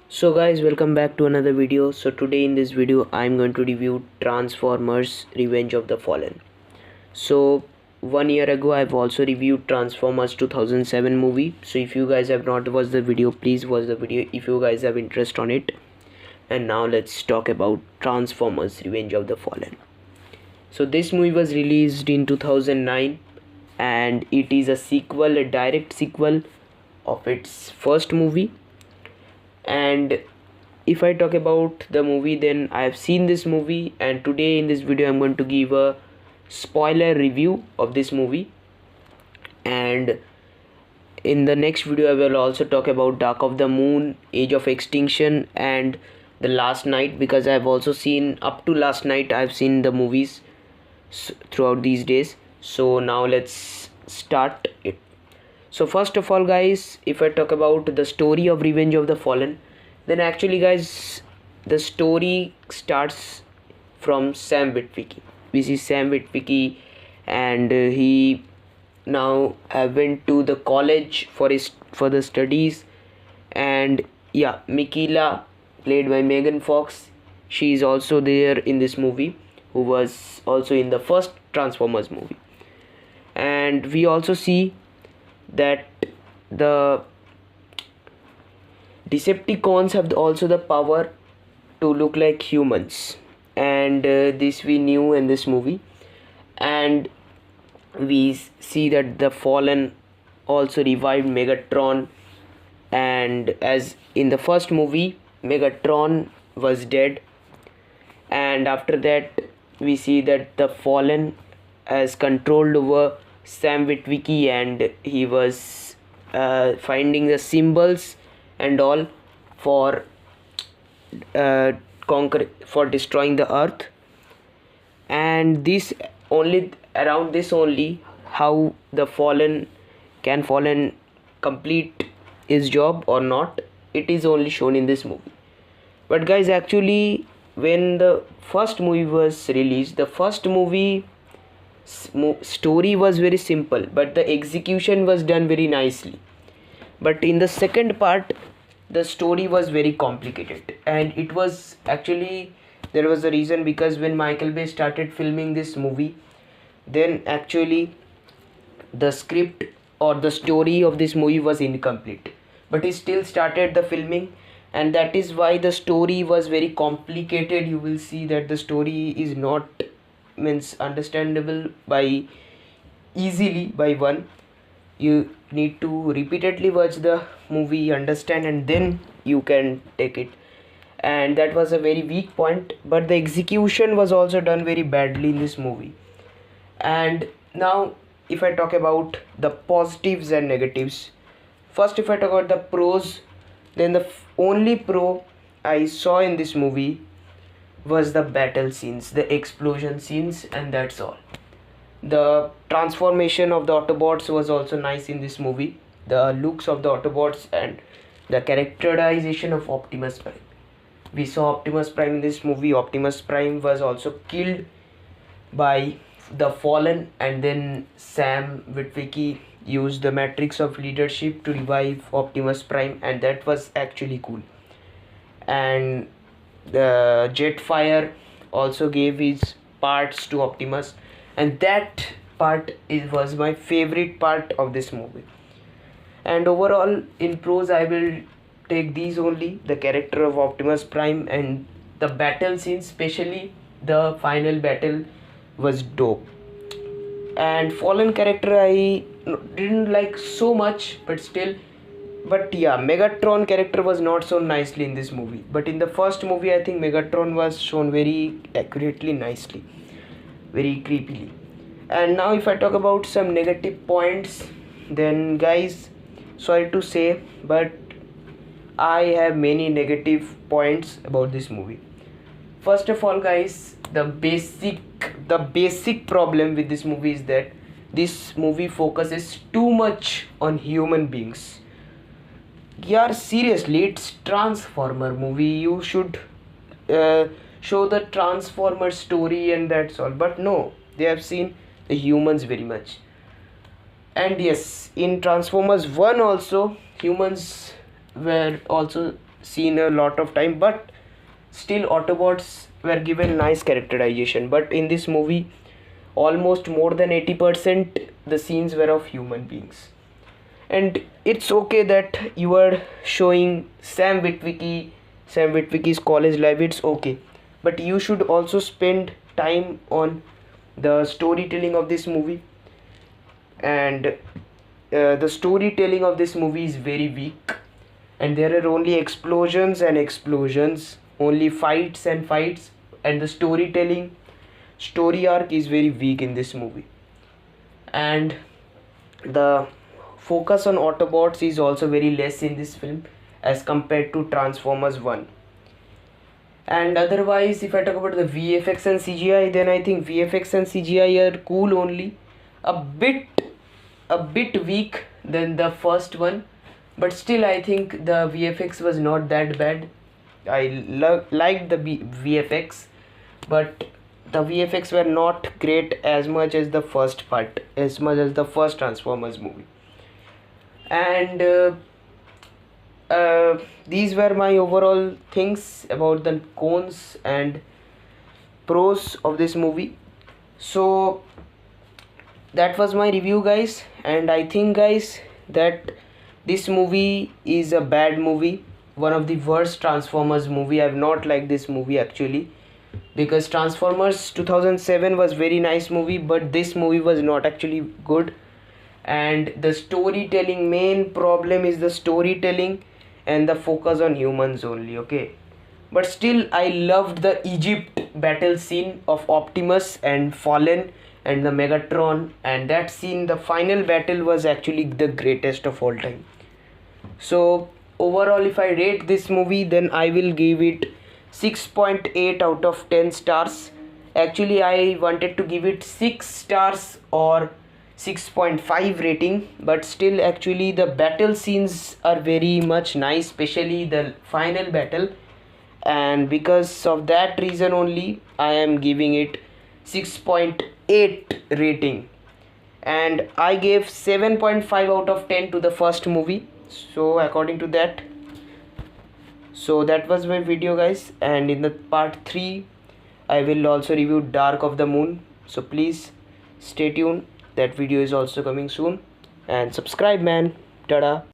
So guys, welcome back to another video. So today in this video I'm going to review Transformers Revenge of the Fallen. So 1 year ago I've also reviewed Transformers 2007 movie. So if you guys have not watched the video, please watch the video if you guys have interest on it. And now let's talk about Transformers Revenge of the Fallen. So this movie was released in 2009 and it is a sequel, a direct sequel of its first movie. And if I talk about the movie, then I have seen this movie, and today in this video I'm going to give a spoiler review of this movie. And in the next video I will also talk about Dark of the Moon, Age of Extinction, and The Last Night, because I have also seen up to last night I've seen the movies throughout these days. So now let's start it. So first of all guys, if I talk about the story of Revenge of the Fallen, then actually guys, the story starts from Sam Witwicky. We see Sam Witwicky, and he now went to the college for the studies. And yeah, Mikila, played by Megan Fox, she is also there in this movie, who was also in the first Transformers movie. And we also see that the Decepticons have also the power to look like humans, and this we knew in this movie. And we see that the Fallen also revived Megatron, and as in the first movie Megatron was dead, and after that we see that the Fallen has controlled over Sam Witwicky, and he was finding the symbols and all for for destroying the earth. And this only around this only how the Fallen can fall and complete his job or not, it is only shown in this movie. But guys, actually when the first movie was released, the first movie story was very simple, but the execution was done very nicely. But in the second part, the story was very complicated, and it was actually, there was a reason, because when Michael Bay started filming this movie, then actually the script or the story of this movie was incomplete, but he still started the filming, and that is why the story was very complicated. You will see that the story is not means understandable by easily by one. You need to repeatedly watch the movie, understand, and then you can take it. And that was a very weak point, but the execution was also done very badly in this movie. And now if I talk about the positives and negatives, first if I talk about the pros, then the only pro I saw in this movie was the battle scenes, the explosion scenes, and that's all. The transformation of the Autobots was also nice in this movie. The looks of the Autobots and the characterization of Optimus Prime. We saw Optimus Prime in this movie. Optimus Prime was also killed by the Fallen, and then Sam Witwicky used the Matrix of Leadership to revive Optimus Prime, and that was actually cool. And the Jetfire also gave his parts to Optimus, and that was my favorite part of this movie. And overall in pros I will take these only: the character of Optimus Prime and the battle scenes, especially the final battle was dope. And Fallen character I didn't like so much, but still, but yeah, Megatron character was not so nicely in this movie, but in the first movie I think Megatron was shown very accurately, nicely, very creepily. And now if I talk about some negative points, then guys, sorry to say, but I have many negative points about this movie. First of all guys, the basic problem with this movie is that this movie focuses too much on human beings. Yeah, seriously, it's Transformer movie, you should show the Transformer story and that's all. But no, they have seen the humans very much. And yes, in Transformers 1 also humans were also seen a lot of time, but still Autobots were given nice characterization. But in this movie, almost more than 80% the scenes were of human beings. And it's okay that you are showing Sam Witwicky's college life, it's okay, but you should also spend time on the storytelling of this movie. And the storytelling of this movie is very weak, and there are only explosions and explosions, only fights and fights, and the story arc is very weak in this movie. And the focus on Autobots is also very less in this film as compared to Transformers 1. And otherwise, if I talk about the VFX and CGI, then I think VFX and CGI are cool, only a bit weak than the first one, but still I think the VFX was not that bad. I liked the VFX, but the VFX were not great as much as the first part, as much as the first Transformers movie. And these were my overall things about the cons and pros of this movie. So that was my review, guys, and I think, guys, that this movie is a bad movie, one of the worst Transformers movie. I've not liked this movie actually, because Transformers 2007 was very nice movie, but this movie was not actually good. And the storytelling, main problem is the storytelling and the focus on humans only, okay. But still I loved the Egypt battle scene of Optimus and Fallen and the Megatron, and that scene, the final battle, was actually the greatest of all time. So overall, if I rate this movie, then I will give it 6.8 out of 10 stars. Actually I wanted to give it 6 stars or 6.5 rating, but still actually the battle scenes are very much nice, especially the final battle, and because of that reason only I am giving it 6.8 rating. And I gave 7.5 out of 10 to the first movie, so according to that. So that was my video, guys, and in the part 3 I will also review Dark of the Moon, so please stay tuned, that video is also coming soon. And subscribe, man. Tada.